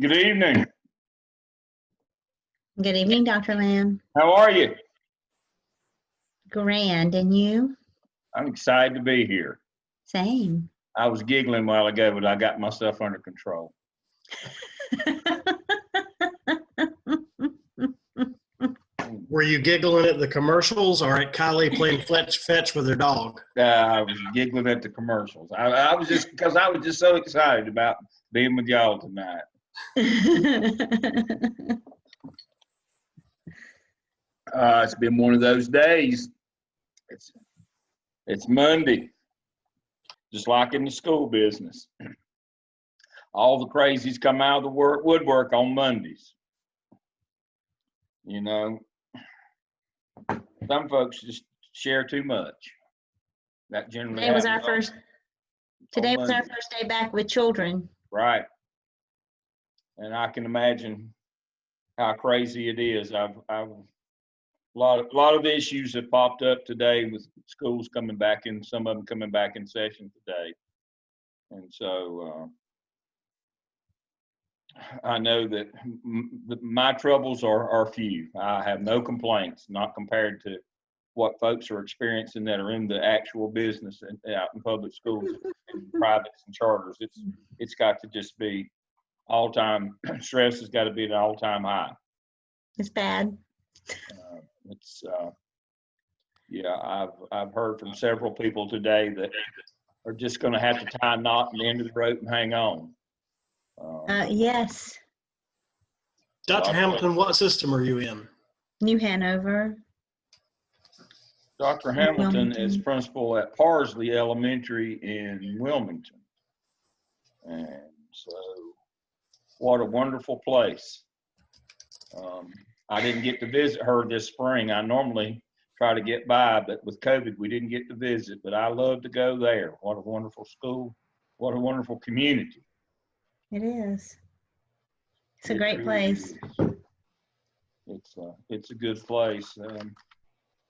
Good evening. Good evening, Dr. Lamb. How are you? Grand, and you? I'm excited to be here. Same. I was giggling a while ago, but I got myself under control. Were you giggling at the commercials or at Kylie playing fetch with her dog? I was giggling at the commercials. I was just because I was just so excited about being with y'all tonight. It's been one of those days. It's Monday, just like in the school business. All the crazies come out of the woodwork on Mondays. You know, some folks just share too much. That generally Today was our happens first. Today was our first day back with children. Right. And I can imagine how crazy it is. A lot of issues have popped up today with schools coming back in, some of them coming back in session today. And so I know that my troubles are few. I have no complaints, not compared to what folks are experiencing that are in the actual business and out in public schools and privates and charters. It's got to just be all-time stress has got to be at an all-time high. It's bad. Yeah, I've heard from several people today that are just going to have to tie a knot in the end of the rope and hang on. Yes. Dr. Hamilton, what system are you in? New Hanover. Dr. Hamilton is principal at Parsley Elementary in Wilmington. And so, what a wonderful place. I didn't get to visit her this spring. I normally try to get by, but with COVID, we didn't get to visit. But I love to go there. What a wonderful school. What a wonderful community. It is. It's a great place. It's a good place.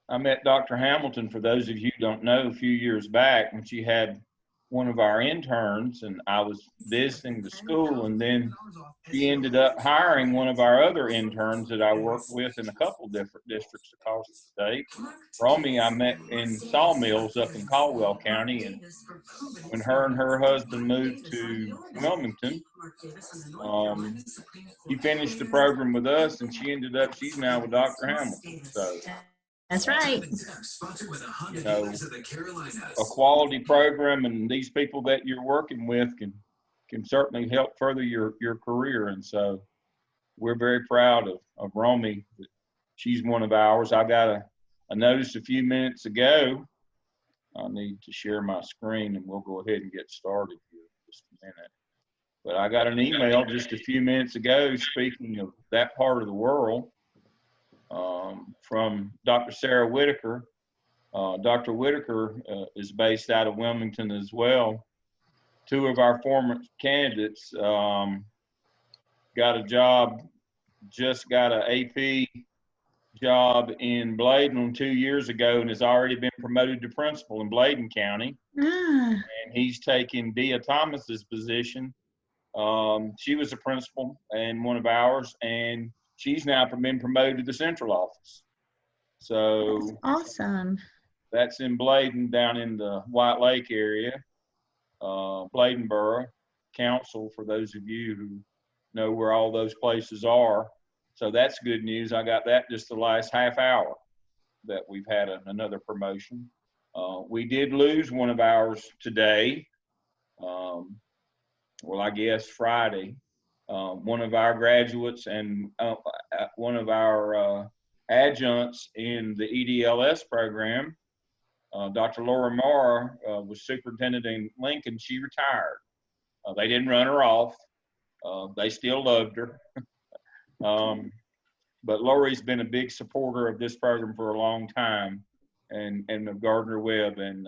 I met Dr. Hamilton, for those of you who don't know, a few years back when she had one of our interns, and I was visiting the school, and then she ended up hiring one of our other interns that I worked with in a couple different districts across the state. Romy, I met in Sawmills up in Caldwell County, and when her and her husband moved to Wilmington, he finished the program with us, and she's now with Dr. Hamilton. So that's right. You know, a quality program, and these people that you're working with can certainly help further your career. And so we're very proud of Romy. She's one of ours. I got a notice a few minutes ago. I need to share my screen, and we'll go ahead and get started here in just a minute. But I got an email just a few minutes ago, speaking of that part of the world, from Dr. Sarah Whitaker. Dr. Whitaker is based out of Wilmington as well. Two of our former candidates got a job, just got an AP job in Bladen 2 years ago, and has already been promoted to principal in Bladen County. And he's taking Dia Thomas's position. She was a principal and one of ours, and she's now been promoted to the central office. So that's awesome. That's in Bladen, down in the White Lake area, Bladen Borough Council, for those of you who know where all those places are. So that's good news. I got that just the last half hour that we've had another promotion. We did lose one of ours today. Well, I guess Friday. One of our graduates and one of our adjuncts in the EDLS program Dr. Laura Marr was superintendent in Lincoln. She retired. They didn't run her off. They still loved her. But Lori's been a big supporter of this program for a long time, and of Gardner Webb, and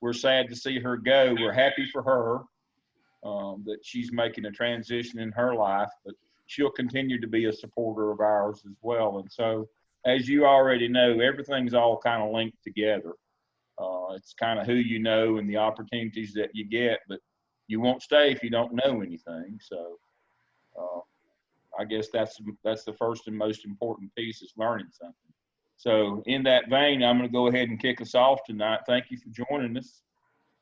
we're sad to see her go. We're happy for her that she's making a transition in her life, but she'll continue to be a supporter of ours as well. And so, as you already know, everything's all kind of linked together. It's kind of who you know and the opportunities that you get, but you won't stay if you don't know anything. So I guess that's the first and most important piece, is learning something. So in that vein, I'm going to go ahead and kick us off tonight. Thank you for joining us.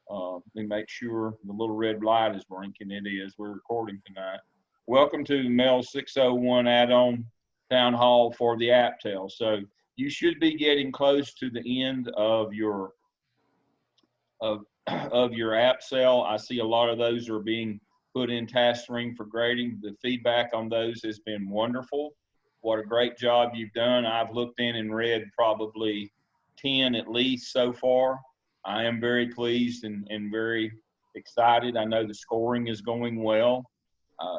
Let me make sure the little red light is blinking. It is. We're recording tonight. Welcome to the MELS 601 add-on town hall for the AAPTEL. So you should be getting close to the end of your AAPTEL. I see a lot of those are being put in task ring for grading. The feedback on those has been wonderful. What a great job you've done. I've looked in and read probably 10 at least so far. I am very pleased and very excited. I know the scoring is going well.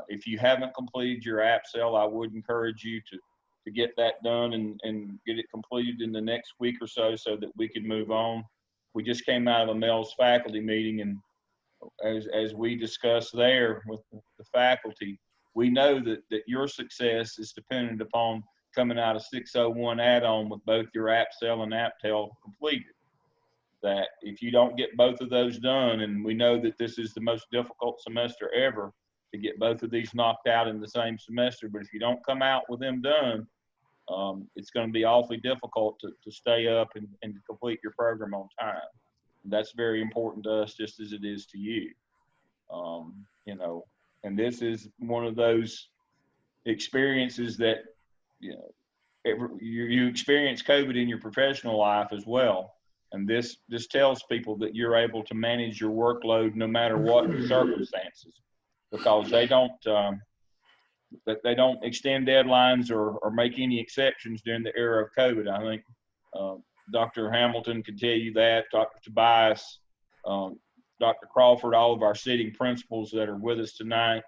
If you haven't completed your AAPTEL, I would encourage you to get that done and get it completed in the next week or so that we can move on. We just came out of a MELS faculty meeting, and as we discussed there with the faculty, we know that your success is dependent upon coming out of 601 add-on with both your AAPTEL and AAPTEL completed. That if you don't get both of those done, and we know that this is the most difficult semester ever to get both of these knocked out in the same semester, but if you don't come out with them done, it's going to be awfully difficult to stay up and to complete your program on time. That's very important to us, just as it is to you. You know, and this is one of those experiences that, you know, you experience COVID in your professional life as well. And this tells people that you're able to manage your workload no matter what the circumstances, because they don't extend deadlines or make any exceptions during the era of COVID. I think Dr. Hamilton can tell you that, Dr. Tobias, Dr. Crawford, all of our sitting principals that are with us tonight,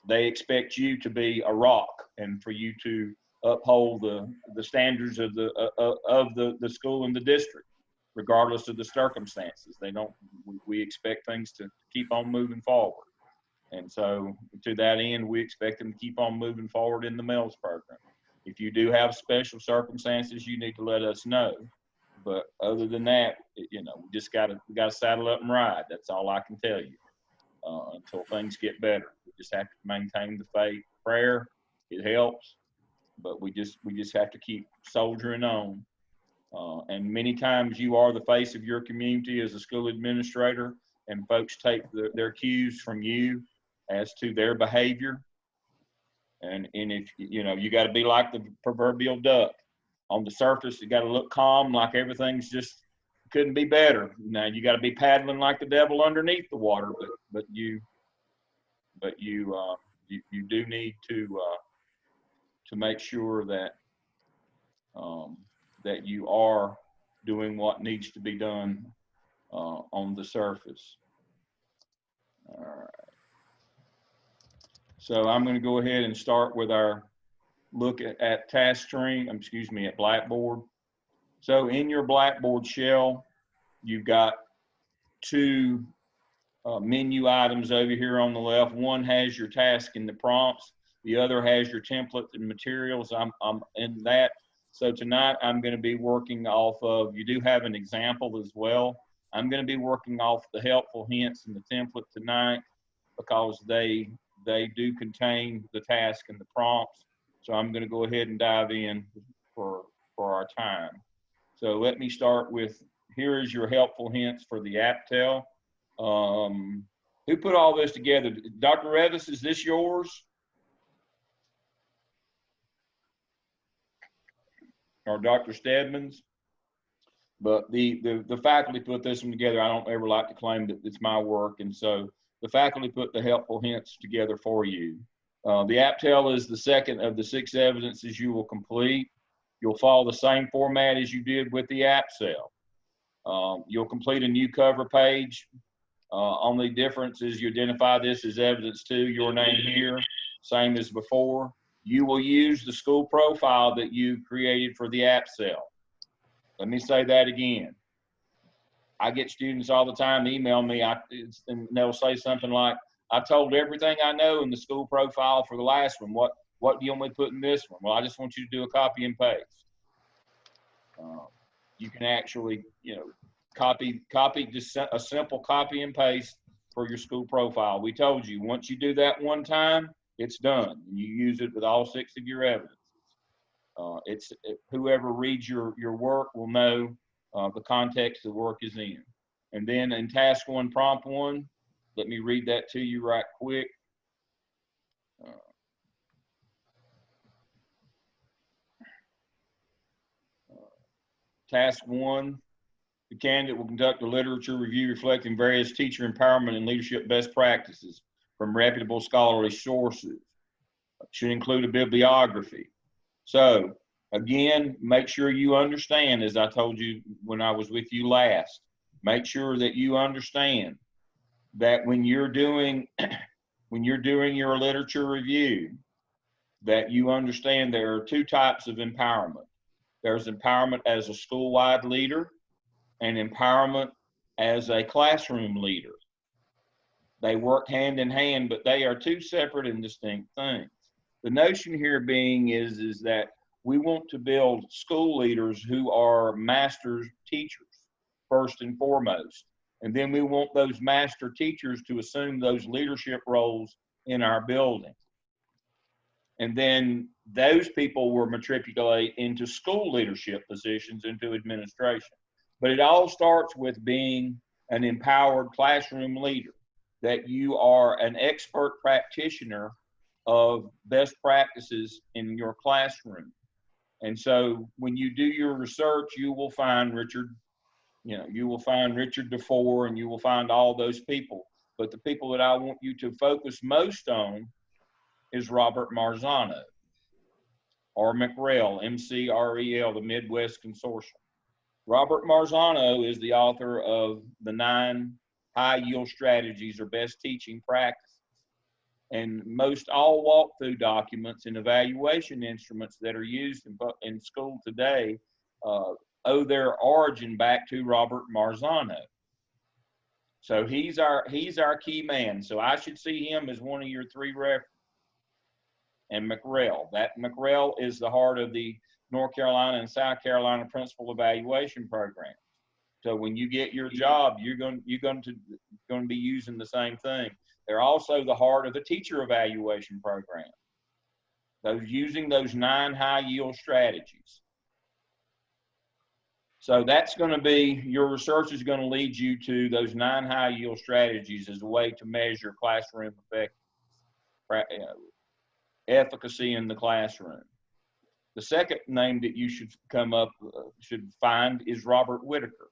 they expect you to be a rock and for you to uphold the standards of the school and the district, regardless of the circumstances. We expect things to keep on moving forward. And so to that end, we expect them to keep on moving forward in the MELS program. If you do have special circumstances, you need to let us know. But other than that, you know, we got to saddle up and ride. That's all I can tell you until things get better. We just have to maintain the faith. Prayer, it helps, but we just have to keep soldiering on. And many times you are the face of your community as a school administrator, and folks take their cues from you as to their behavior. And if, you know, you got to be like the proverbial duck. On the surface, you got to look calm, like everything's just couldn't be better. Now you got to be paddling like the devil underneath the water, but you do need to make sure that that you are doing what needs to be done on the surface. All right. So I'm going to go ahead and start with our look at task string, at Blackboard. So in your Blackboard shell, you've got two menu items over here on the left. One has your task and the prompts. The other has your template and materials. I'm in that. So tonight I'm going to be working off of, you do have an example as well. I'm going to be working off the helpful hints and the template tonight because they do contain the task and the prompts. So I'm going to go ahead and dive in for our time. So let me start with, here is your helpful hints for the AAPTEL. Who put all this together? Dr. Revis, is this yours? Or Dr. Stedman's? But the faculty put this one together. I don't ever like to claim that it's my work. And so the faculty put the helpful hints together for you. The AAPTEL is the second of the 6 evidences you will complete. You'll follow the same format as you did with the AAPTEL. You'll complete a new cover page. Only difference is you identify this as evidence to your name here, same as before. You will use the school profile that you created for the AAPTEL. Let me say that again. I get students all the time email me, and they'll say something like, I told everything I know in the school profile for the last one. What do you want me to put in this one? Well, I just want you to do a copy and paste. You can actually, copy just a simple copy and paste for your school profile. We told you, once you do that one time, it's done. And you use it with all 6 of your evidences. Whoever reads your work will know the context the work is in. And then in task 1, prompt 1, let me read that to you right quick. Task 1, the candidate will conduct a literature review reflecting various teacher empowerment and leadership best practices from reputable scholarly sources. It should include a bibliography. So again, make sure you understand, as I told you when I was with you last, make sure that you understand that when you're doing your literature review, that you understand there are 2 types of empowerment. There's empowerment as a school-wide leader and empowerment as a classroom leader. They work hand in hand, but they are 2 separate and distinct things. The notion here being is that we want to build school leaders who are master teachers, first and foremost. And then we want those master teachers to assume those leadership roles in our building. And then those people will matriculate into school leadership positions, into administration. But it all starts with being an empowered classroom leader, that you are an expert practitioner of best practices in your classroom. And so when you do your research, you will find Richard DeFore, and you will find all those people. But the people that I want you to focus most on is Robert Marzano, or McREL, M-C-R-E-L, the Midwest Consortium. Robert Marzano is the author of the 9 high-yield strategies or best teaching practices. And most all walkthrough documents and evaluation instruments that are used in school today owe their origin back to Robert Marzano. So he's our key man. So I should see him as one of your 3 references. And McREL. That McREL is the heart of the North Carolina and South Carolina Principal Evaluation Program. So when you get your job, you're going to be using the same thing. They're also the heart of the teacher evaluation program. Using those 9 high-yield strategies. So that's going to be, your research is going to lead you to those 9 high-yield strategies as a way to measure classroom efficacy in the classroom. The second name that you should find is Robert Whitaker.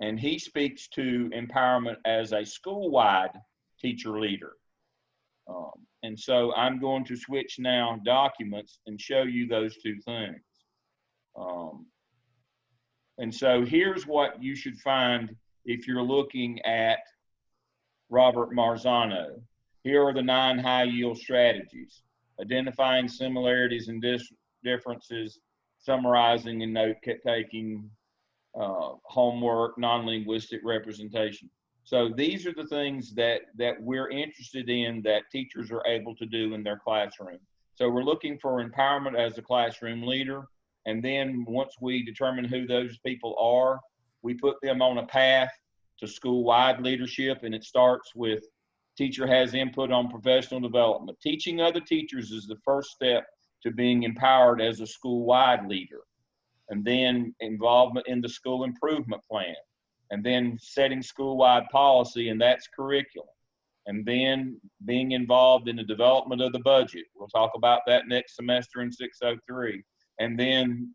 And he speaks to empowerment as a school-wide teacher leader. And so I'm going to switch now documents and show you those 2 things. And so here's what you should find if you're looking at Robert Marzano. Here are the 9 high-yield strategies: identifying similarities and differences, summarizing and note-taking, homework, non-linguistic representation. So these are the things that we're interested in that teachers are able to do in their classroom. So we're looking for empowerment as a classroom leader. And then once we determine who those people are, we put them on a path to school-wide leadership. And it starts with teacher has input on professional development. Teaching other teachers is the first step to being empowered as a school-wide leader. And then involvement in the school improvement plan. And then setting school-wide policy, and that's curriculum. And then being involved in the development of the budget. We'll talk about that next semester in 603. And then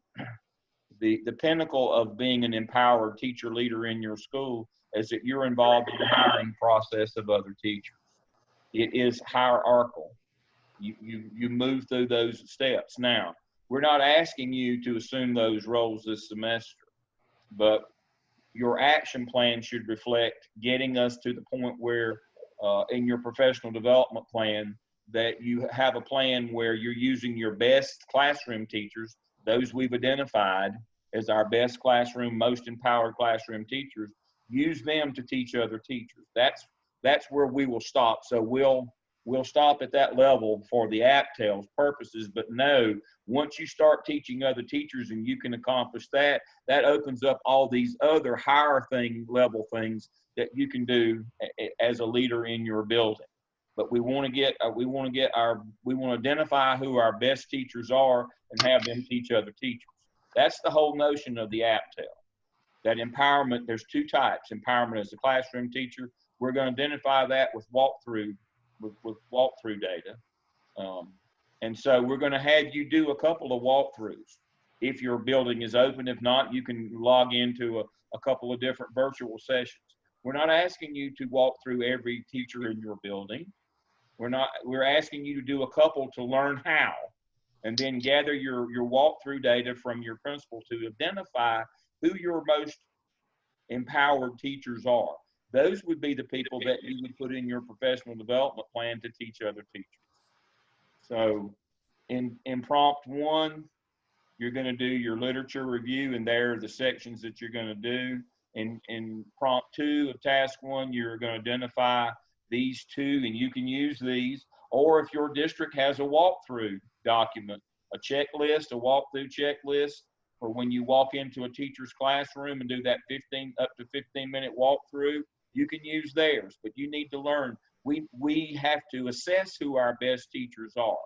the pinnacle of being an empowered teacher leader in your school is that you're involved in the hiring process of other teachers. It is hierarchical. You move through those steps. Now, we're not asking you to assume those roles this semester, but your action plan should reflect getting us to the point where in your professional development plan that you have a plan where you're using your best classroom teachers, those we've identified as our best classroom, most empowered classroom teachers, use them to teach other teachers. That's where we will stop. So we'll stop at that level for the AAPTEL's purposes, but no, once you start teaching other teachers and you can accomplish that, that opens up all these other higher level things that you can do as a leader in your building. But we want to identify who our best teachers are and have them teach other teachers. That's the whole notion of the AAPTEL. That empowerment, there's two types. Empowerment as a classroom teacher, we're going to identify that with walkthrough data. And so we're going to have you do a couple of walkthroughs. If your building is open, if not, you can log into a couple of different virtual sessions. We're not asking you to walk through every teacher in your building. We're asking you to do a couple to learn how, and then gather your walkthrough data from your principal to identify who your most empowered teachers are. Those would be the people that you would put in your professional development plan to teach other teachers. So in prompt 1, you're going to do your literature review, and there are the sections that you're going to do. In prompt 2 of task 1, you're going to identify these 2, and you can use these. Or if your district has a walkthrough document, a checklist, a walkthrough checklist, or when you walk into a teacher's classroom and do that up to 15-minute walkthrough, you can use theirs. But you need to learn. We have to assess who our best teachers are.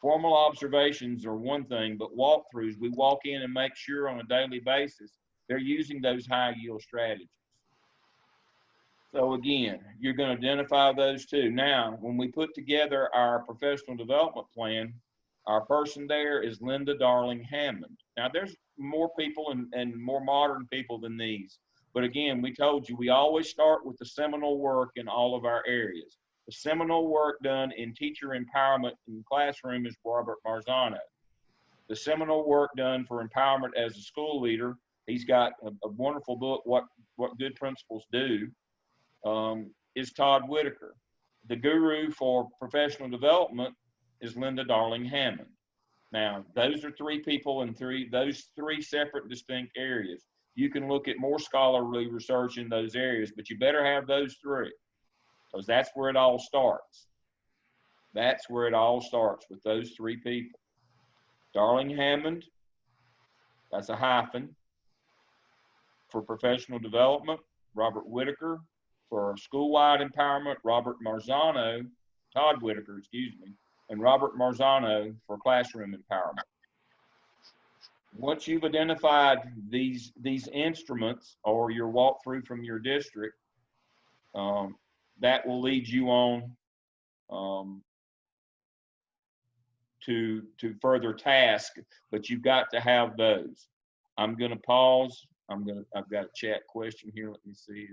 Formal observations are one thing, but walkthroughs, we walk in and make sure on a daily basis they're using those high yield strategies. So again, you're going to identify those 2. Now, when we put together our professional development plan, our person there is Linda Darling Hammond. Now, there's more people and more modern people than these. But again, we told you we always start with the seminal work in all of our areas. The seminal work done in teacher empowerment in the classroom is Robert Marzano. The seminal work done for empowerment as a school leader, he's got a wonderful book, What Good Principals Do, is Todd Whitaker. The guru for professional development is Linda Darling Hammond. Now, those are 3 people in those three separate distinct areas. You can look at more scholarly research in those areas, but you better have those 3, because that's where it all starts. That's where it all starts, with those 3 people. Darling Hammond, that's a hyphen, for professional development. Robert Whitaker for school-wide empowerment. Todd Whitaker, excuse me, and Robert Marzano for classroom empowerment. Once you've identified these instruments or your walkthrough from your district, that will lead you on to further task, but you've got to have those. I'm going to pause. I've got a chat question here. Let me see.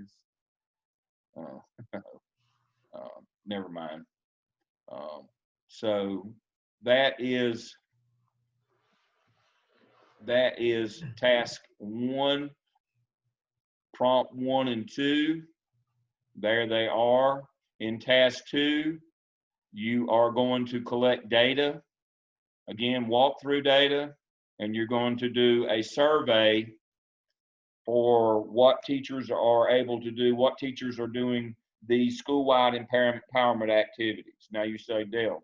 Never mind. So that is task 1, prompt 1 and 2. There they are. In task 2, you are going to collect data. Again, walk through data, and you're going to do a survey for what teachers are able to do, what teachers are doing these school-wide empowerment activities. Now you say, Dale,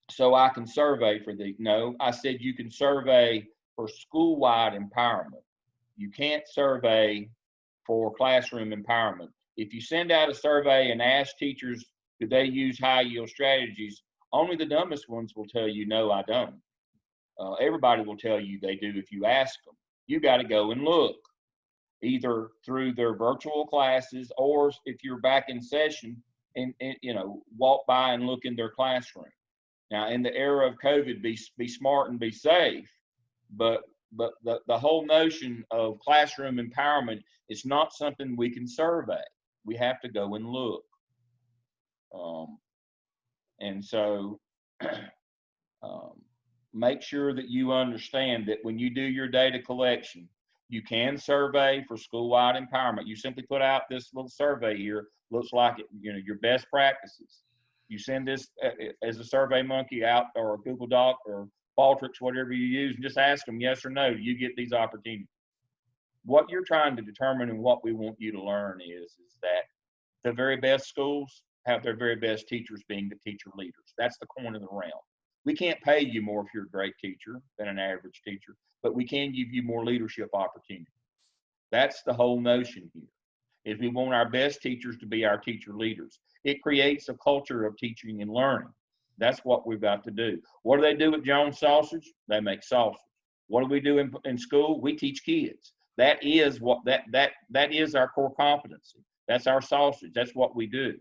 so I can survey for these. No, I said you can survey for school-wide empowerment. You can't survey for classroom empowerment. If you send out a survey and ask teachers, do they use high-yield strategies, only the dumbest ones will tell you, no, I don't. Everybody will tell you they do if you ask them. You got to go and look, either through their virtual classes, or if you're back in session, and walk by and look in their classroom. Now, in the era of COVID, be smart and be safe, but the whole notion of classroom empowerment is not something we can survey. We have to go and look. And so make sure that you understand that when you do your data collection, You can survey for school-wide empowerment. You simply put out this little survey here. Looks like it, your best practices. You send this as a Survey Monkey out, or a Google Doc, or Qualtrics, whatever you use, and just ask them yes or no. Do you get these opportunities? What you're trying to determine and what we want you to learn is that the very best schools have their very best teachers being the teacher leaders. That's the coin of the realm. We can't pay you more if you're a great teacher than an average teacher, but we can give you more leadership opportunities. That's the whole notion here, is we want our best teachers to be our teacher leaders. It creates a culture of teaching and learning. That's what we've got to do. What do they do at Jones Sausage? They make sausage. What do we do in school? We teach kids. That is what that is our core competency. That's our sausage. That's what we do.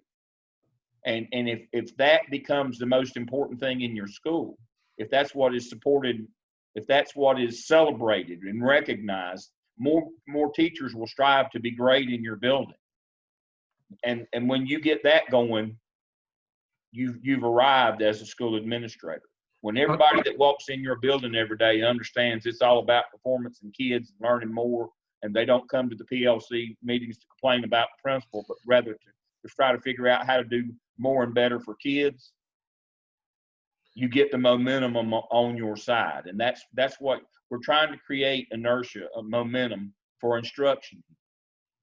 And if that becomes the most important thing in your school, if that's what is supported, if that's what is celebrated and recognized, more teachers will strive to be great in your building. And when you get that going, you've arrived as a school administrator. When everybody that walks in your building every day understands it's all about performance and kids learning more, and they don't come to the PLC meetings to complain about the principal, but rather to try to figure out how to do more and better for kids, you get the momentum on your side. And that's what we're trying to create, inertia, a momentum for instruction.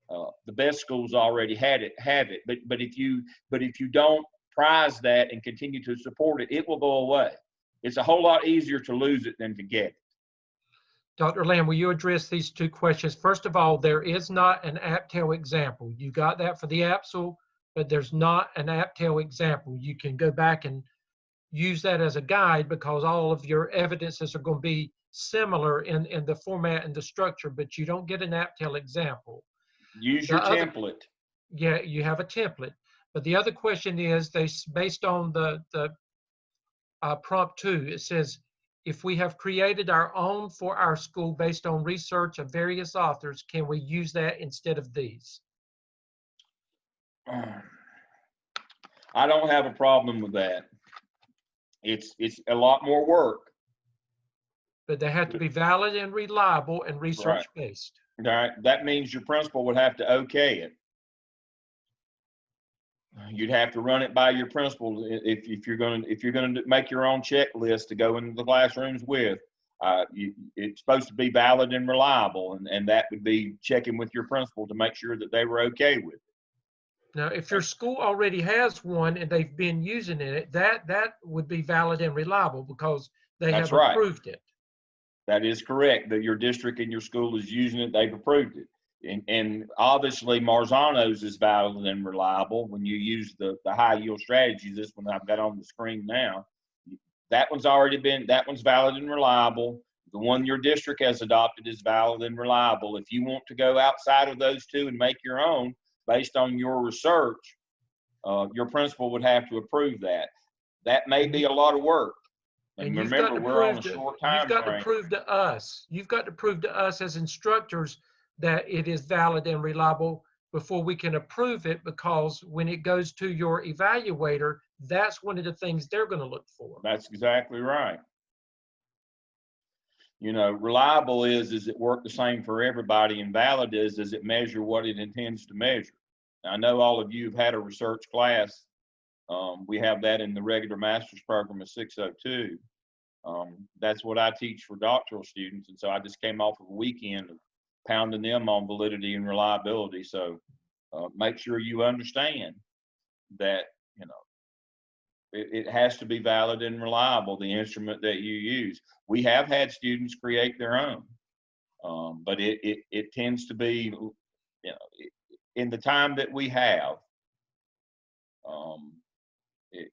The best schools already have it, but if you don't prize that and continue to support it, it will go away. It's a whole lot easier to lose it than to get it. Dr. Lamb, will you address these two questions? First of all, there is not an AAPTEL example. You got that for the APSL, but there's not an AAPTEL example. You can go back and use that as a guide, because all of your evidences are going to be similar in the format and the structure, but you don't get an AAPTEL example. Use your template. Yeah, you have a template. But the other question is, based on the prompt 2, it says, if we have created our own for our school based on research of various authors, can we use that instead of these? I don't have a problem with that. It's a lot more work. But they have to be valid and reliable and research-based. All right. That means your principal would have to okay it. You'd have to run it by your principal if you're going to make your own checklist to go into the classrooms with. It's supposed to be valid and reliable, and that would be checking with your principal to make sure that they were okay with it. Now, if your school already has one and they've been using it, that would be valid and reliable because they have approved it. That is correct. That your district and your school is using it, they've approved it. And obviously Marzano's is valid and reliable when you use the high yield strategy. This one I've got on the screen now. That one's valid and reliable. The one your district has adopted is valid and reliable. If you want to go outside of those two and make your own based on your research, your principal would have to approve that. That may be a lot of work. And remember, we're on a short time frame. You've got to prove to us. You've got to prove to us as instructors that it is valid and reliable before we can approve it, because when it goes to your evaluator, that's one of the things they're going to look for. That's exactly right. Reliable is it work the same for everybody, and valid is it measure what it intends to measure. Now, I know all of you have had a research class. We have that in the regular master's program of 602. That's what I teach for doctoral students, and so I just came off of a weekend of pounding them on validity and reliability. So make sure you understand that it has to be valid and reliable, the instrument that you use. We have had students create their own, but it tends to be, in the time that we have,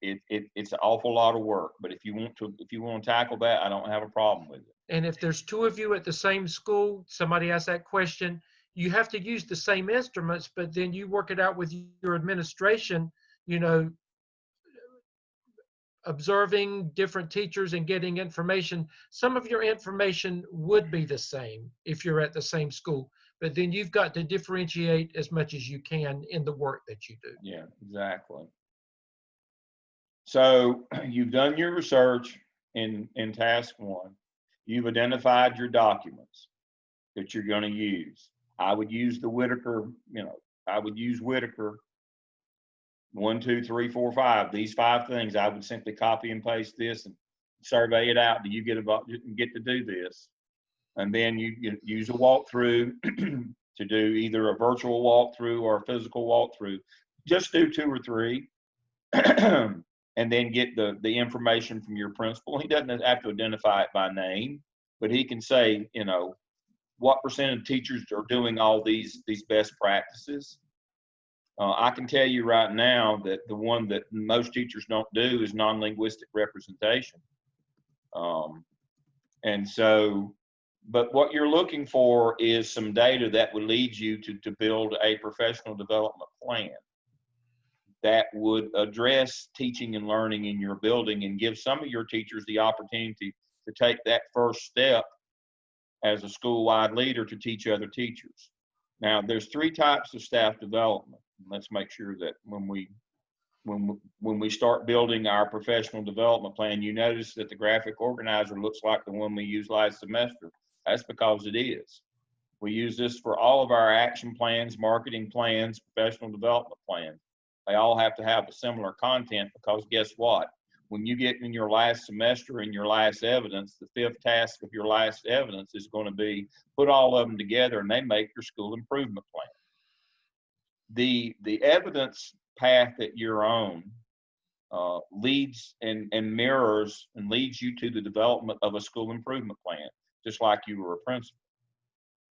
it's an awful lot of work. But if you want to tackle that, I don't have a problem with it. And if there's 2 of you at the same school, somebody asked that question, you have to use the same instruments, but then you work it out with your administration, observing different teachers and getting information. Some of your information would be the same if you're at the same school, but then you've got to differentiate as much as you can in the work that you do. Yeah, exactly. So you've done your research in task 1. You've identified your documents. that you're going to use. I would use the Whitaker, I would use Whitaker 1, 2, 3, 4, 5. These 5 things, I would simply copy and paste this and survey it out. Do you get to do this? And then you use a walkthrough to do either a virtual walkthrough or a physical walkthrough. Just do 2 or 3. And then get the information from your principal. He doesn't have to identify it by name, but he can say, what percent of teachers are doing all these best practices. I can tell you right now that the one that most teachers don't do is non-linguistic representation. And so, but what you're looking for is some data that would lead you to build a professional development plan that would address teaching and learning in your building and give some of your teachers the opportunity to take that first step as a school-wide leader to teach other teachers. Now, there's 3 types of staff development. Let's make sure that when we start building our professional development plan, you notice that the graphic organizer looks like the one we used last semester. That's because it is. We use this for all of our action plans, marketing plans, professional development plans. They all have to have a similar content because guess what? When you get in your last semester in your last evidence, the 5th task of your last evidence is going to be put all of them together and they make your school improvement plan. The evidence path that you're on leads and mirrors and leads you to the development of a school improvement plan, just like you were a principal.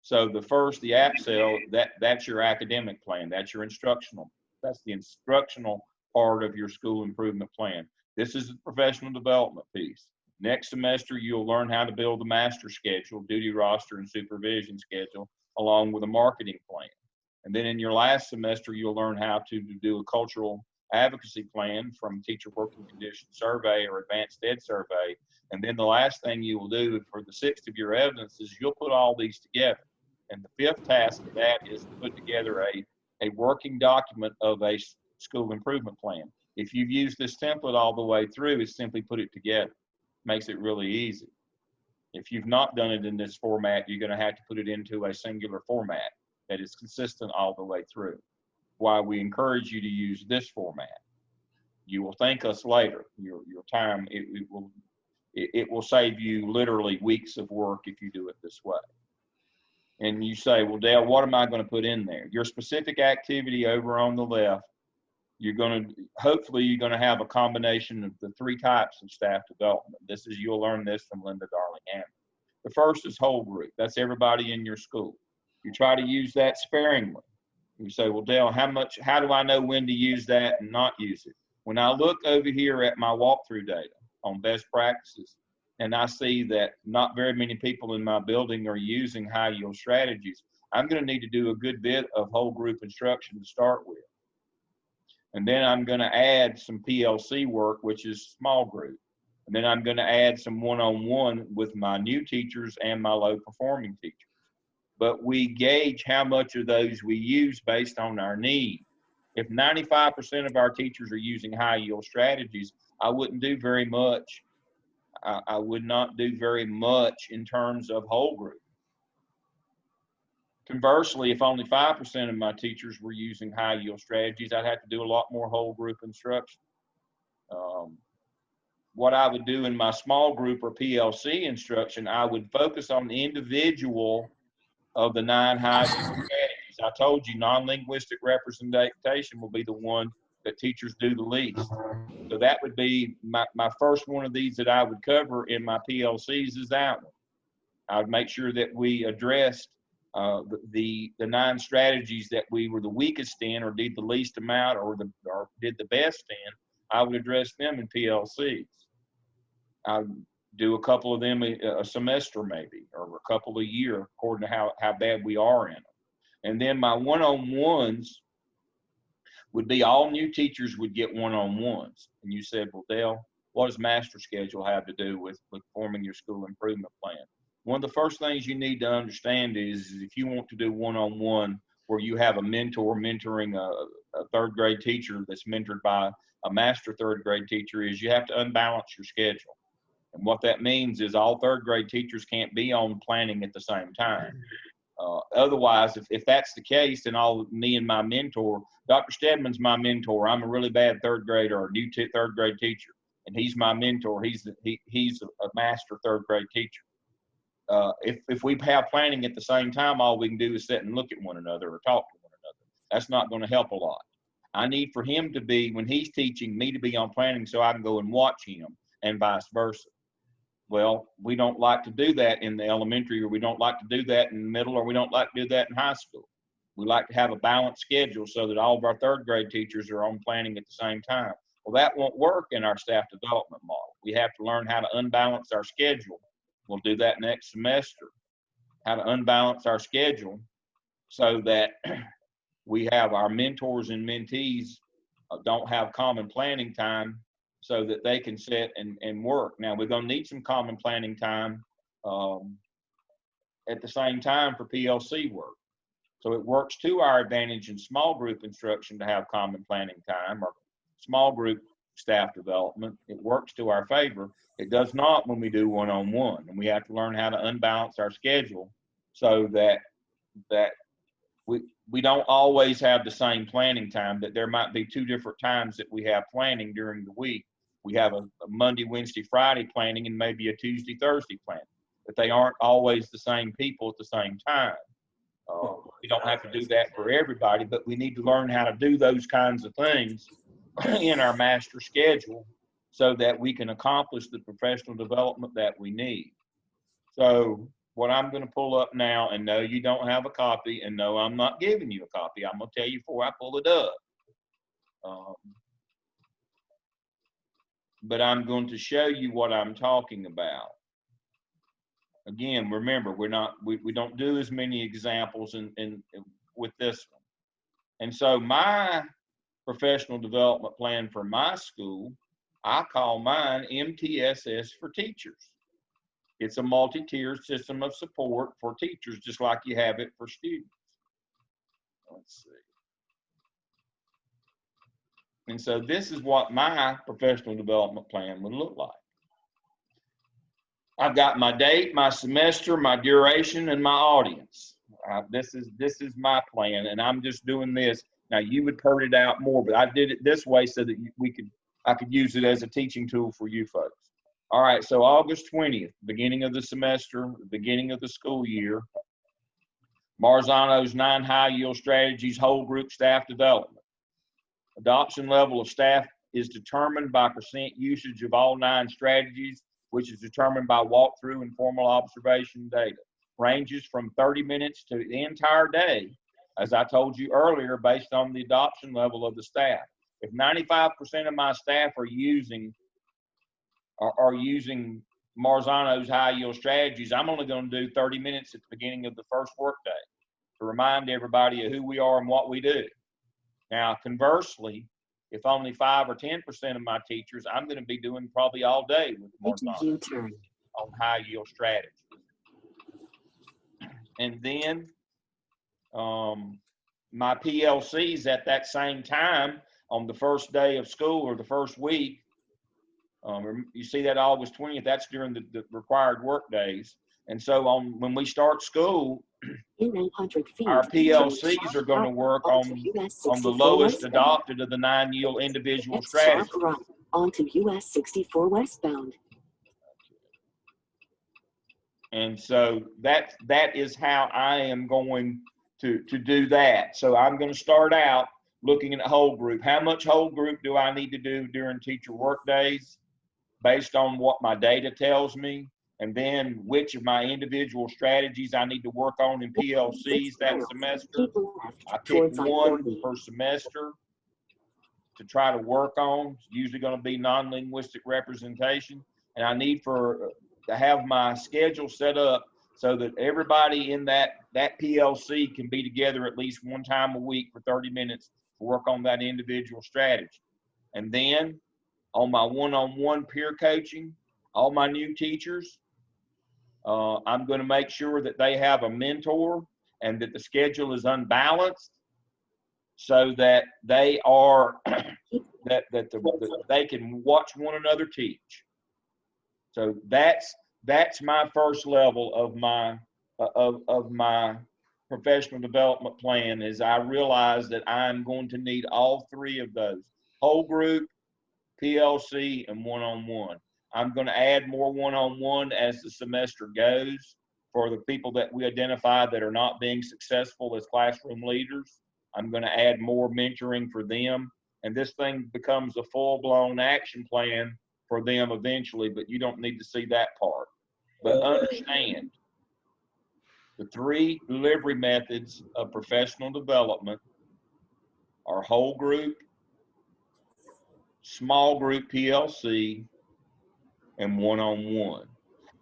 So the AAPTEL, that's your academic plan. That's your instructional. That's the instructional part of your school improvement plan. This is the professional development piece. Next semester, you'll learn how to build a master schedule, duty roster, and supervision schedule, along with a marketing plan. And then in your last semester, you'll learn how to do a cultural advocacy plan from teacher working condition survey or advanced ed survey. And then the last thing you will do for the 6th of your evidence is you'll put all these together. And the 5th task of that is to put together a working document of a school improvement plan. If you've used this template all the way through, it's simply put it together. Makes it really easy. If you've not done it in this format, you're going to have to put it into a singular format that is consistent all the way through. Why we encourage you to use this format. You will thank us later. Your time, it will save you literally weeks of work if you do it this way. And you say, well, Dale, what am I going to put in there? Your specific activity over on the left, hopefully you're going to have a combination of the 3 types of staff development. You'll learn this from Linda Darling-Hammond. The first is whole group. That's everybody in your school. You try to use that sparingly. You say, well, Dale, how do I know when to use that and not use it? When I look over here at my walkthrough data on best practices, and I see that not very many people in my building are using high yield strategies, I'm going to need to do a good bit of whole group instruction to start with. And then I'm going to add some PLC work, which is small group. And then I'm going to add some one-on-one with my new teachers and my low performing teachers. But we gauge how much of those we use based on our need. If 95% of our teachers are using high yield strategies, I wouldn't do very much. I would not do very much in terms of whole group. Conversely, if only 5% of my teachers were using high yield strategies, I'd have to do a lot more whole group instruction. What I would do in my small group or PLC instruction, I would focus on the individual of the 9 high yield strategies. I told you non-linguistic representation will be the one that teachers do the least. So that would be my first one of these that I would cover in my PLCs is that one. I would make sure that we addressed the 9 strategies that we were the weakest in or did the least amount or did the best in. I would address them in PLCs. I would do a couple of them a semester maybe, or a couple a year according to how bad we are in them. And then my one-on-ones would be all new teachers would get one-on-ones. And you said, well, Dale, what does master schedule have to do with forming your school improvement plan? One of the first things you need to understand is if you want to do one-on-one where you have a mentor mentoring a 3rd grade teacher that's mentored by a master 3rd grade teacher, is you have to unbalance your schedule. And what that means is all 3rd grade teachers can't be on planning at the same time. Otherwise, if that's the case, then me and my mentor, Dr. Stedman's my mentor. I'm a really bad third grader or new third grade teacher, and he's my mentor. He's a master third grade teacher. If we have planning at the same time, all we can do is sit and look at one another or talk to one another. That's not going to help a lot. I need for him to be, when he's teaching, me to be on planning so I can go and watch him, and vice versa. Well, we don't like to do that in the elementary, or we don't like to do that in the middle, or we don't like to do that in high school. We like to have a balanced schedule so that all of our third grade teachers are on planning at the same time. Well, that won't work in our staff development model. We have to learn how to unbalance our schedule. We'll do that next semester, how to unbalance our schedule so that we have our mentors and mentees don't have common planning time, so that they can sit and work. Now, we're going to need some common planning time at the same time for PLC work. So it works to our advantage in small group instruction to have common planning time or small group staff development. It works to our favor. It does not when we do one-on-one. And we have to learn how to unbalance our schedule so that we don't always have the same planning time, that there might be 2 different times that we have planning during the week. We have a Monday, Wednesday, Friday planning and maybe a Tuesday, Thursday planning, but they aren't always the same people at the same time. We don't have to do that for everybody, but we need to learn how to do those kinds of things in our master schedule so that we can accomplish the professional development that we need. So what I'm going to pull up now, and no, you don't have a copy, and no, I'm not giving you a copy. I'm going to tell you before I pull it up. But I'm going to show you what I'm talking about. Again, remember, we don't do as many examples with this one. And so my professional development plan for my school, I call mine MTSS for teachers. It's a multi-tiered system of support for teachers, just like you have it for students. Let's see. And so this is what my professional development plan would look like. I've got my date, my semester, my duration, and my audience. This is my plan, and I'm just doing this. Now you would put it out more, but I did it this way so that I could use it as a teaching tool for you folks. All right, so August 20th, beginning of the semester, beginning of the school year, Marzano's 9 high-yield strategies, whole group staff development. Adoption level of staff is determined by % usage of all 9 strategies, which is determined by walkthrough and formal observation data. Ranges from 30 minutes to the entire day, as I told you earlier, based on the adoption level of the staff. If 95% of my staff are using Marzano's high-yield strategies, I'm only going to do 30 minutes at the beginning of the first workday to remind everybody of who we are and what we do. Now, conversely, if only 5 or 10% of my teachers, I'm going to be doing probably all day with Marzano on high-yield strategies. And then my PLCs at that same time on the first day of school or the first week, you see that August 20th, that's during the required work days. And so when we start school, our PLCs are going to work on the lowest adopted of the 9 yield individual strategies. Onto US 64 westbound. And so that is how I am going to do that. So I'm going to start out looking at whole group. How much whole group do I need to do during teacher work days based on what my data tells me? And then which of my individual strategies I need to work on in PLCs that semester. I pick one per semester to try to work on. It's usually going to be non-linguistic representation. And I need to have my schedule set up so that everybody in that PLC can be together at least one time a week for 30 minutes to work on that individual strategy. And then on my one-on-one peer coaching, all my new teachers, I'm going to make sure that they have a mentor and that the schedule is unbalanced so that they are that they can watch one another teach. So that's my first level of my professional development plan is I realize that I'm going to need all three of those: whole group, PLC, and one-on-one. I'm going to add more one-on-one as the semester goes for the people that we identify that are not being successful as classroom leaders. I'm going to add more mentoring for them, and this thing becomes a full-blown action plan for them eventually, but you don't need to see that part. But understand, the three delivery methods of professional development are whole group, small group PLC, and one-on-one.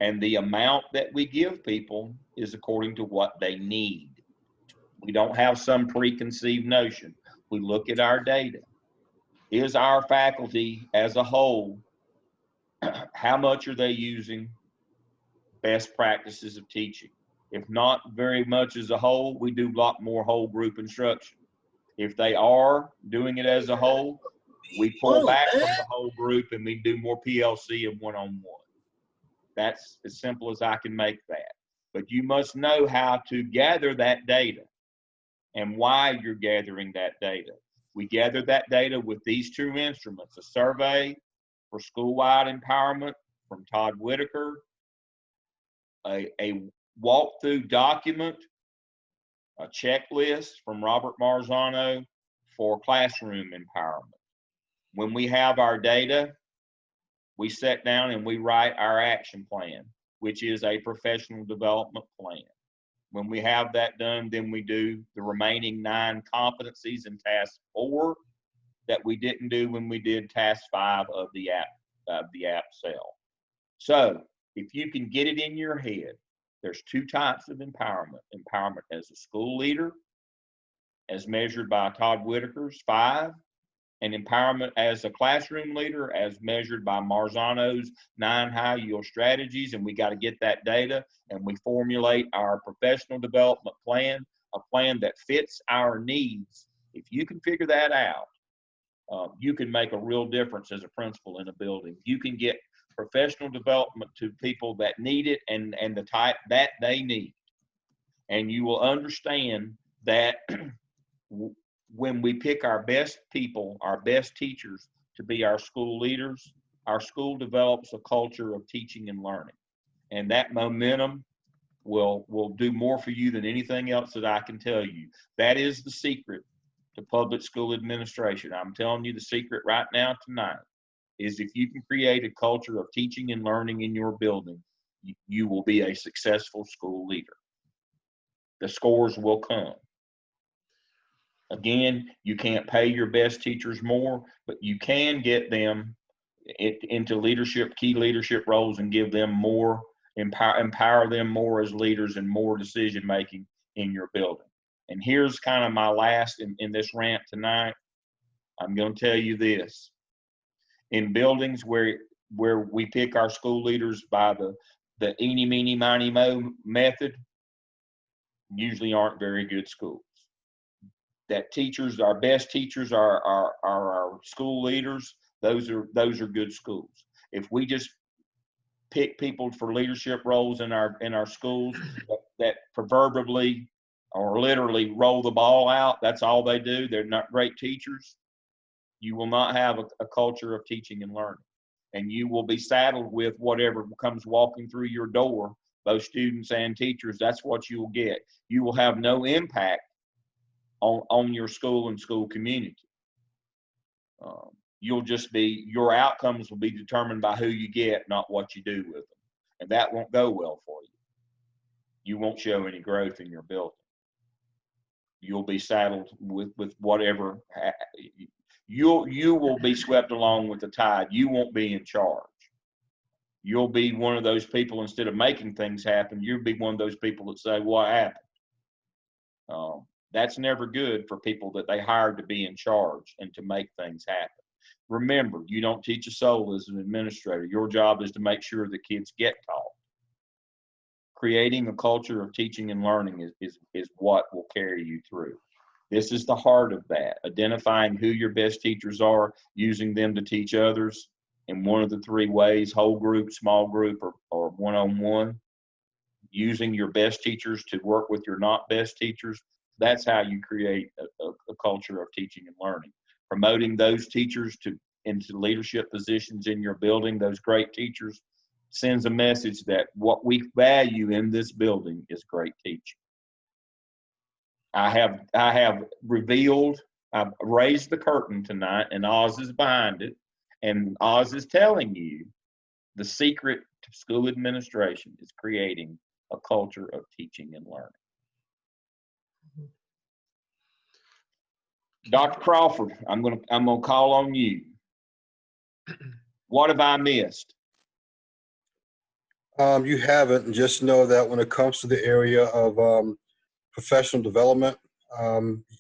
And the amount that we give people is according to what they need. We don't have some preconceived notion. We look at our data. Is our faculty as a whole, how much are they using best practices of teaching? If not very much as a whole, we do a lot more whole group instruction. If they are doing it as a whole, we pull back from the whole group and we do more PLC and one-on-one. That's as simple as I can make that. But you must know how to gather that data and why you're gathering that data. We gather that data with these two instruments: a survey for school-wide empowerment from Todd Whitaker, a walkthrough document, a checklist from Robert Marzano for classroom empowerment. When we have our data, we sit down and we write our action plan, which is a professional development plan. When we have that done, then we do the remaining 9 competencies in task 4 that we didn't do when we did task 5 of the AAPTEL. So if you can get it in your head, there's 2 types of empowerment: empowerment as a school leader, as measured by Todd Whitaker's 5, and empowerment as a classroom leader as measured by Marzano's 9 high-yield strategies. And we got to get that data and we formulate our professional development plan, a plan that fits our needs. If you can figure that out, you can make a real difference as a principal in a building. You can get professional development to people that need it and the type that they need. And you will understand that when we pick our best people, our best teachers to be our school leaders, our school develops a culture of teaching and learning. And that momentum will do more for you than anything else that I can tell you. That is the secret to public school administration. I'm telling you the secret right now tonight is if you can create a culture of teaching and learning in your building, you will be a successful school leader. The scores will come. Again, you can't pay your best teachers more, but you can get them into leadership, key leadership roles, and give them more, empower them more as leaders and more decision making in your building. And here's kind of my last in this rant tonight. I'm going to tell you this. In buildings where we pick our school leaders by the eeny, meeny, miny, mo method, usually aren't very good schools. That teachers, our best teachers are our school leaders. Those are good schools. If we just pick people for leadership roles in our schools that proverbially or literally roll the ball out, that's all they do, they're not great teachers, you will not have a culture of teaching and learning. And you will be saddled with whatever comes walking through your door, both students and teachers. That's what you will get. You will have no impact on your school and school community. You'll just be, your outcomes will be determined by who you get, not what you do with them. And that won't go well for you. You won't show any growth in your building. You'll be saddled with whatever, you will be swept along with the tide. You won't be in charge. You'll be one of those people, instead of making things happen, you'll be one of those people that say, what happened? That's never good for people that they hired to be in charge and to make things happen. Remember, you don't teach a soul as an administrator. Your job is to make sure the kids get taught. Creating a culture of teaching and learning is what will carry you through. This is the heart of that. Identifying who your best teachers are, using them to teach others in one of the 3 ways: whole group, small group, or one-on-one. using your best teachers to work with your not best teachers. That's how you create a culture of teaching and learning. Promoting those teachers into leadership positions in your building, those great teachers, sends a message that what we value in this building is great teaching. I have revealed, I've raised the curtain tonight, and Oz is behind it, and Oz is telling you the secret to school administration is creating a culture of teaching and learning. Dr. Crawford, I'm gonna call on you. What have I missed? You haven't, and just know that when it comes to the area of professional development,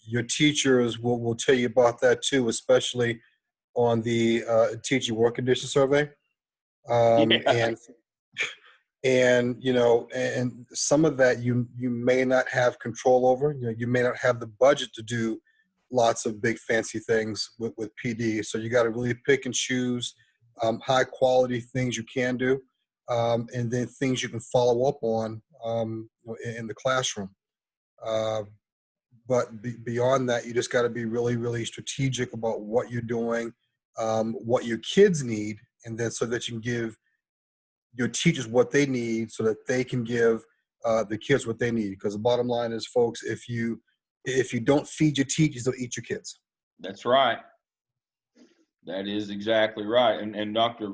your teachers will tell you about that too, especially on the teacher work condition survey. And you know, and some of that you may not have control over. You know, you may not have the budget to do lots of big fancy things with PD. So you got to really pick and choose high quality things you can do, and then things you can follow up on in the classroom. But beyond that, you just got to be really, really strategic about what you're doing, what your kids need, and then so that you can give your teachers what they need so that they can give the kids what they need. Because the bottom line is, folks, if you don't feed your teachers, they'll eat your kids. That's right. That is exactly right. And Dr.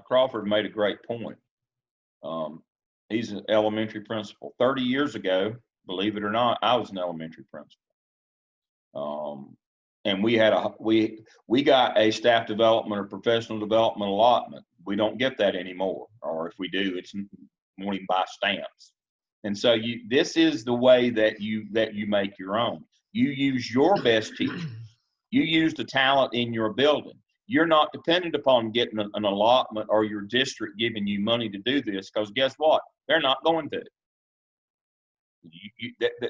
Crawford made a great point. He's an elementary principal. 30 years ago, believe it or not, I was an elementary principal. And we had we got a staff development or professional development allotment. We don't get that anymore, or if we do, it's won't even buy stamps. And so this is the way that you make your own. You use your best teachers. You use the talent in your building. You're not dependent upon getting an allotment or your district giving you money to do this, because guess what? They're not going to.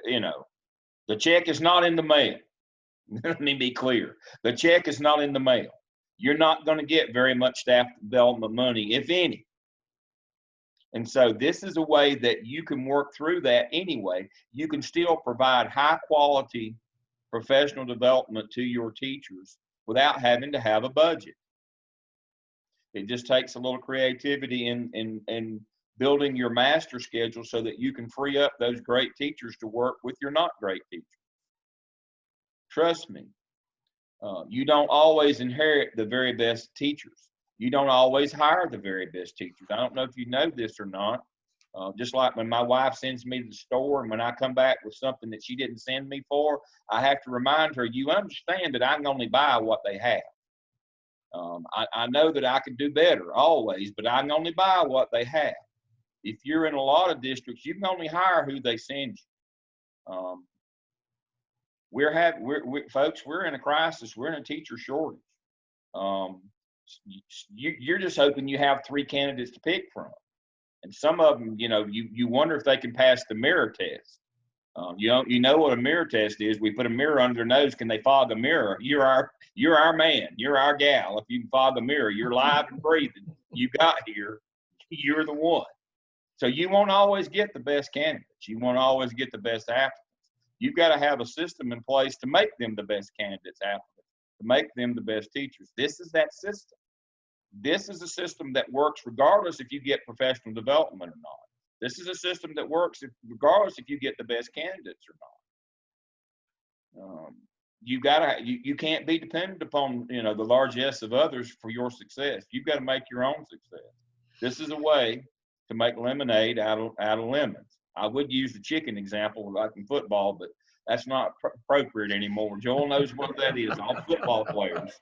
You know, the check is not in the mail. Let me be clear. The check is not in the mail. You're not going to get very much staff development money, if any. And so this is a way that you can work through that anyway. You can still provide high quality professional development to your teachers without having to have a budget. It just takes a little creativity in building your master schedule so that you can free up those great teachers to work with your not great teachers. Trust me, you don't always inherit the very best teachers. You don't always hire the very best teachers. I don't know if you know this or not. Just like when my wife sends me to the store, and when I come back with something that she didn't send me for, I have to remind her, you understand that I can only buy what they have. I know that I can do better always, but I can only buy what they have. If you're in a lot of districts, you can only hire who they send you. Folks, we're in a crisis. We're in a teacher shortage. You're just hoping you have 3 candidates to pick from. And some of them, you know, you wonder if they can pass the mirror test. You know what a mirror test is. We put a mirror under their nose. Can they fog a mirror? You're our man. You're our gal. If you can fog a mirror, you're live and breathing. You got here. You're the one. So you won't always get the best candidates. You won't always get the best applicants. You've got to have a system in place to make them the best candidates applicants, to make them the best teachers. This is that system. This is a system that works regardless if you get professional development or not. This is a system that works regardless if you get the best candidates or not. You can't be dependent upon, you know, the largesse of others for your success. You've got to make your own success. This is a way to make lemonade out of lemons. I would use the chicken example like in football, but that's not appropriate anymore. Joel knows what that is. All football players,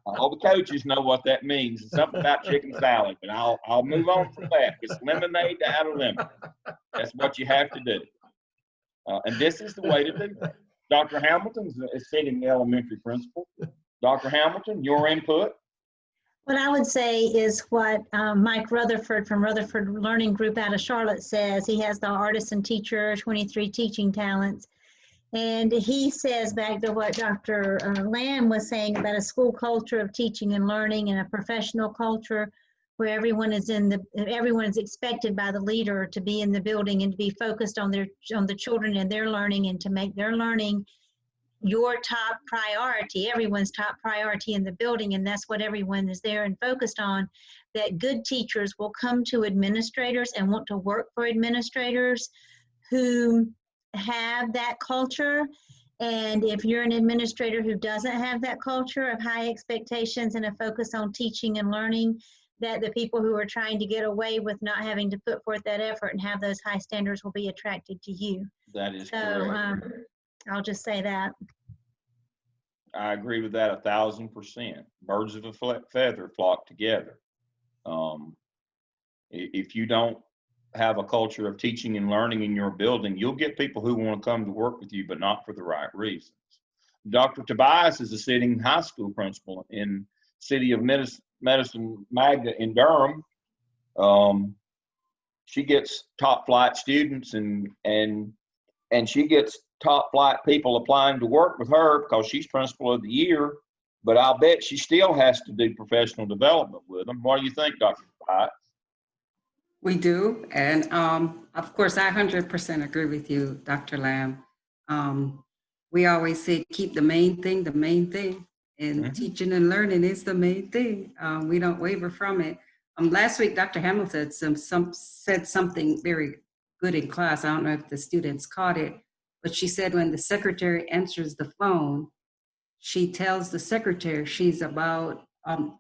all the coaches know what that means. It's something about chicken salad, but I'll move on from that. It's lemonade out of lemon. That's what you have to do. And this is the way to do that. Dr. Hamilton is sitting elementary principal. Dr. Hamilton, your input. What I would say is what Mike Rutherford from Rutherford Learning Group out of Charlotte says. He has the artisan teacher, 23 teaching talents. And he says, back to what Dr. Lamb was saying about a school culture of teaching and learning and a professional culture, where everyone is expected by the leader to be in the building and to be focused on the children and their learning, and to make their learning your top priority, everyone's top priority in the building, and that's what everyone is there and focused on. That good teachers will come to administrators and want to work for administrators who have that culture. And if you're an administrator who doesn't have that culture of high expectations and a focus on teaching and learning, that the people who are trying to get away with not having to put forth that effort and have those high standards will be attracted to you. That is So correct. I'll just say that. I agree with that 1,000%. Birds of a feather flock together. If you don't have a culture of teaching and learning in your building, you'll get people who want to come to work with you, but not for the right reasons. Dr. Tobias is a sitting high school principal in City of Medicine Magna in Durham. She gets top flight students and she gets top flight people applying to work with her because she's principal of the year, but I'll bet she still has to do professional development with them. What do you think, Dr. Tobias? We do, and of course, I 100% agree with you, Dr. Lamb. We always say keep the main thing, and teaching and learning is the main thing. We don't waver from it. Last week, Dr. Hamilton said something very good in class. I don't know if the students caught it, but she said when the secretary answers the phone, she tells the secretary she's about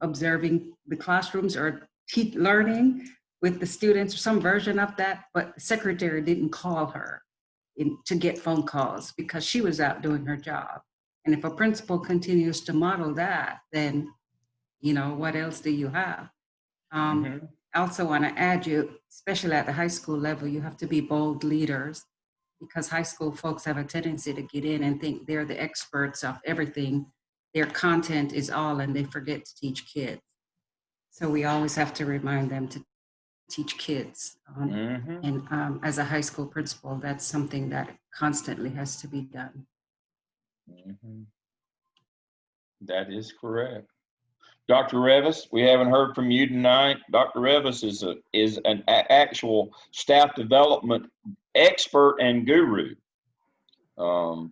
observing the classrooms or learning with the students or some version of that, but the secretary didn't call her to get phone calls because she was out doing her job. And if a principal continues to model that, then, you know, what else do you have? I also want to add you, especially at the high school level, you have to be bold leaders, because high school folks have a tendency to get in and think they're the experts of everything. Their content is all, and they forget to teach kids. So we always have to remind them to teach kids. And as a high school principal, that's something that constantly has to be done. That is correct. Dr. Revis, we haven't heard from you tonight. Dr. Revis is an actual staff development expert and guru. Well,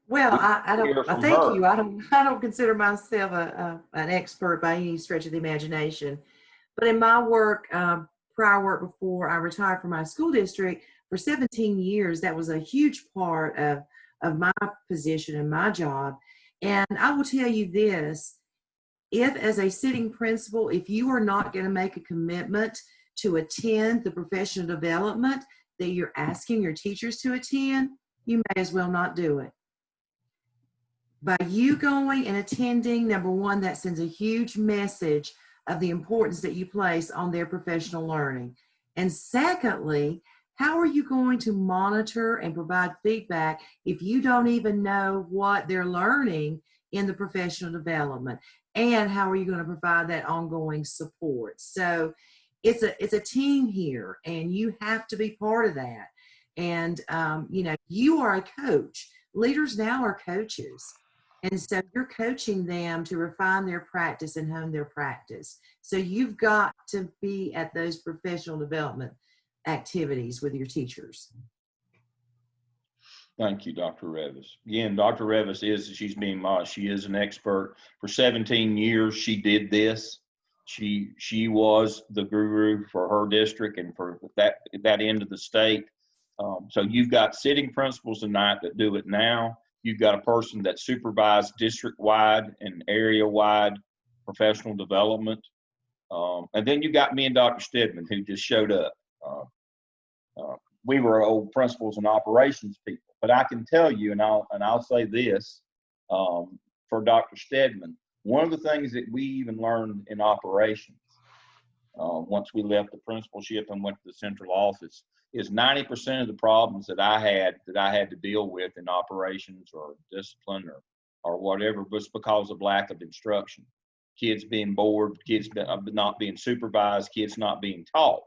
I don't consider myself an expert by any stretch of the imagination, but in my work, prior work before I retired from my school district, for 17 years, that was a huge part of my position and my job. And I will tell you this, if as a sitting principal, if you are not going to make a commitment to attend the professional development that you're asking your teachers to attend, you may as well not do it. By you going and attending, number one, that sends a huge message of the importance that you place on their professional learning. And secondly, how are you going to monitor and provide feedback if you don't even know what they're learning in the professional development? And how are you going to provide that ongoing support? So it's a team here, and you have to be part of that. And you know, you are a coach. Leaders now are coaches. And so you're coaching them to refine their practice and hone their practice. So you've got to be at those professional development activities with your teachers. Thank you, Dr. Revis. Again, Dr. Revis she's being modest. She is an expert. For 17 years, she did this. She was the guru for her district and for that end of the state. So you've got sitting principals tonight that do it now. You've got a person that supervises district-wide and area-wide professional development. And then you got me and Dr. Stedman, who just showed up. We were old principals and operations people. But I can tell you, and I'll say this for Dr. Stedman, one of the things that we even learned in operations once we left the principalship and went to the central office is 90% of the problems that I had to deal with in operations or discipline or whatever was because of lack of instruction. Kids being bored, kids not being supervised, kids not being taught.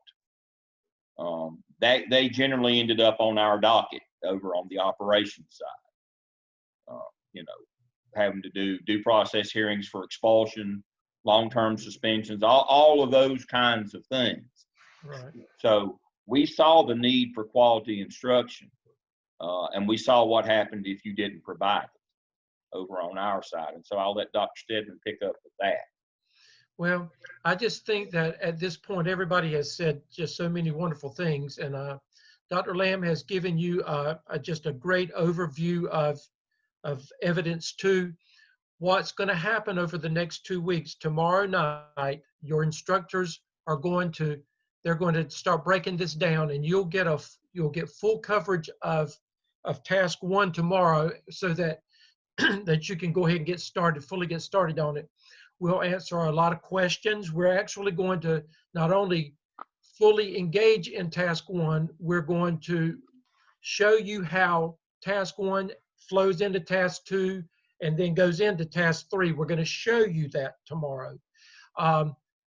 They generally ended up on our docket over on the operations side. You know, having to do due process hearings for expulsion long-term suspensions, all of those kinds of things. Right. So we saw the need for quality instruction, and we saw what happened if you didn't provide it over on our side. And so I'll let Dr. Stedman pick up with that. Well, I just think that at this point, everybody has said just so many wonderful things. And Dr. Lamb has given you just a great overview of evidence to what's going to happen over the next 2 weeks. Tomorrow night, your instructors are going to, they're going to start breaking this down, and you'll get full coverage of task 1 tomorrow, so that that you can go ahead and get started, fully get started on it. We'll answer a lot of questions. We're actually going to not only fully engage in task 1, we're going to show you how task 1 flows into task 2 and then goes into task 3. We're going to show you that tomorrow.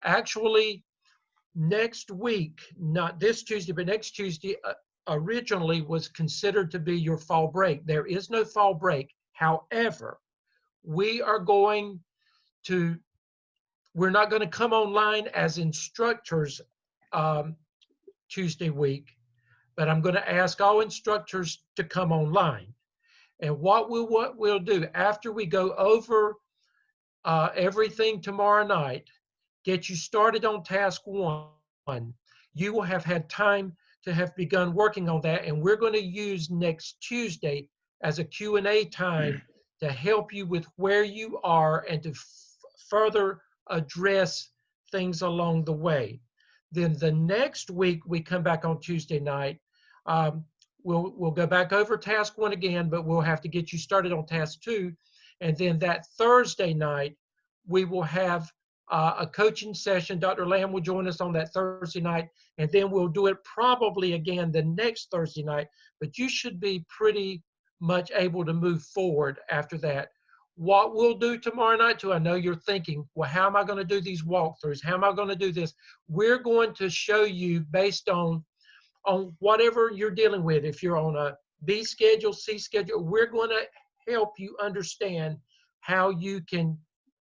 Actually, next week, not this Tuesday, but next Tuesday, originally was considered to be your fall break. There is no fall break. However, we're not going to come online as instructors Tuesday week, but I'm going to ask all instructors to come online. And what we'll do after we go over everything tomorrow night, get you started on task 1, you will have had time to have begun working on that, and we're going to use next Tuesday as a Q&A time to help you with where you are and to further address things along the way. Then the next week we come back on Tuesday night. We'll go back over task 1 again, but we'll have to get you started on task 2. And then that Thursday night, we will have a coaching session. Dr. Lamb will join us on that Thursday night, and then we'll do it probably again the next Thursday night. But you should be pretty much able to move forward after that. What we'll do tomorrow night too, I know you're thinking, well, how am I going to do these walkthroughs? How am I going to do this? We're going to show you based on whatever you're dealing with. If you're on a B schedule, C schedule, we're going to help you understand how you can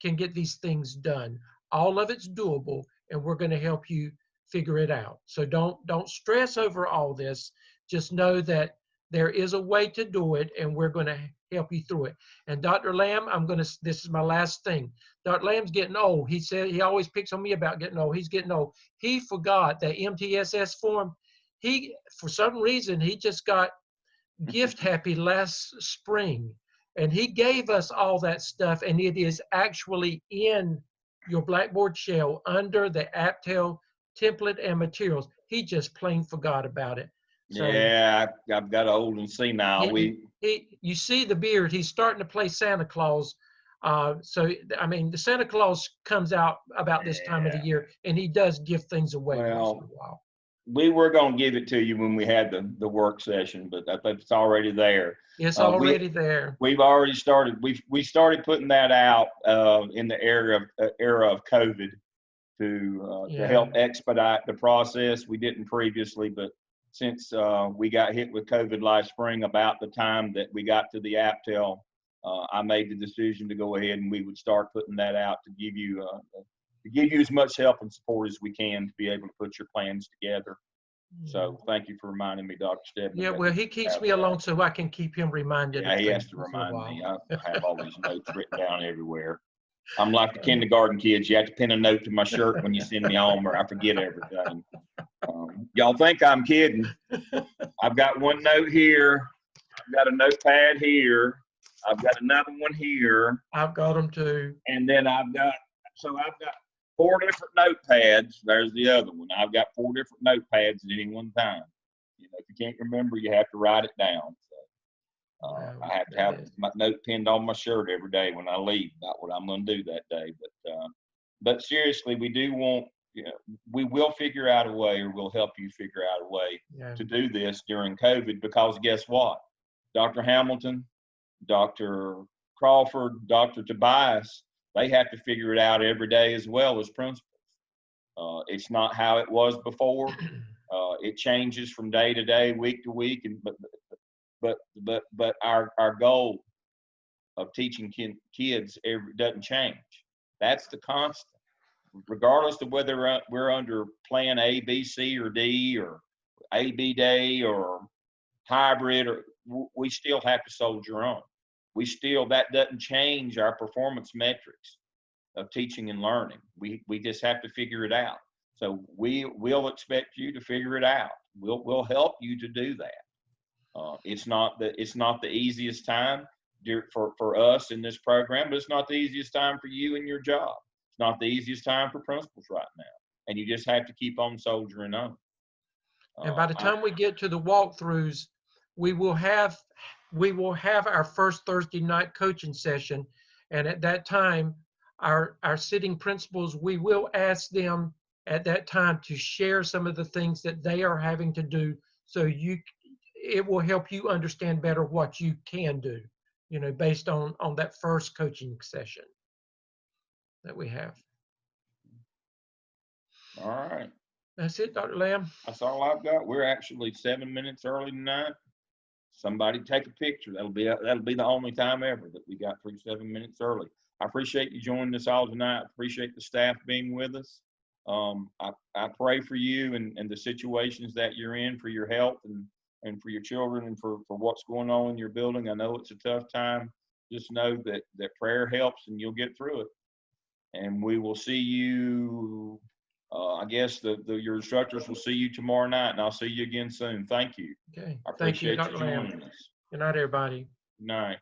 get these things done. All of it's doable, and we're going to help you figure it out. So don't stress over all this. Just know that there is a way to do it, and we're going to help you through it. And Dr. Lamb, this is my last thing. Dr. Lamb's getting old. He said he always picks on me about getting old. He's getting old. He forgot that MTSS form. For some reason, he just got gift happy last spring, and he gave us all that stuff, and it is actually in your Blackboard shell under the AAPTEL template and materials. He just plain forgot about it. So, yeah, I've got old and senile. You see the beard. He's starting to play Santa Claus. So, I mean, the Santa Claus comes out about this time of the year, and he does give things away once in a while. We were going to give it to you when we had the work session, but I think it's already there. It's already there. We've already started. We started putting that out in the era of COVID to help expedite the process. We didn't previously, but since we got hit with COVID last spring, about the time that we got to the AAPTEL, I made the decision to go ahead and we would start putting that out to give you as much help and support as we can to be able to put your plans together. So thank you for reminding me, Dr. Stedman. Yeah, well, he keeps me along so I can keep him reminded. Yeah, he has to remind me. I have all these notes written down everywhere. I'm like the kindergarten kids. You have to pin a note to my shirt when you send me home, or I forget everything. Y'all think I'm kidding. I've got one note here. I've got a notepad here. I've got another one here. I've got them too. And then I've got 4 different notepads. There's the other one. I've got 4 different notepads at any one time. You know, if you can't remember, you have to write it down. So I have to have my note pinned on my shirt every day when I leave about what I'm going to do that day. But seriously, we do want, we will figure out a way, or we'll help you figure out a way to do this during COVID, because guess what? Dr. Hamilton, Dr. Crawford, Dr. Tobias, they have to figure it out every day as well as principals. It's not how it was before. It changes from day to day, week to week, but our goal of teaching kids doesn't change. That's the constant. regardless of whether we're under plan A, B, C, or D, or A-B day, or hybrid, or we still have to soldier on. That doesn't change our performance metrics of teaching and learning. We just have to figure it out. So we'll expect you to figure it out. We'll help you to do that. It's not the easiest time for us in this program, but it's not the easiest time for you in your job. It's not the easiest time for principals right now, and you just have to keep on soldiering on. And by the time we get to the walkthroughs, we will have our first Thursday night coaching session, and at that time, our sitting principals, we will ask them at that time to share some of the things that they are having to do, so it will help you understand better what you can do, based on that first coaching session that we have. All right. That's it, Dr. Lamb. That's all I've got. We're actually 7 minutes early tonight. Somebody take a picture. That'll be the only time ever that we got through 7 minutes early. I appreciate you joining us all tonight. I appreciate the staff being with us. I pray for you and the situations that you're in, for your health and for your children, and for what's going on in your building. I know it's a tough time. Just know that prayer helps, and you'll get through it. And we will see you. I guess your instructors will see you tomorrow night, and I'll see you again soon. Thank you. Okay. I appreciate Thank you, Dr. you joining Lamb. us. Good night, everybody. Good night.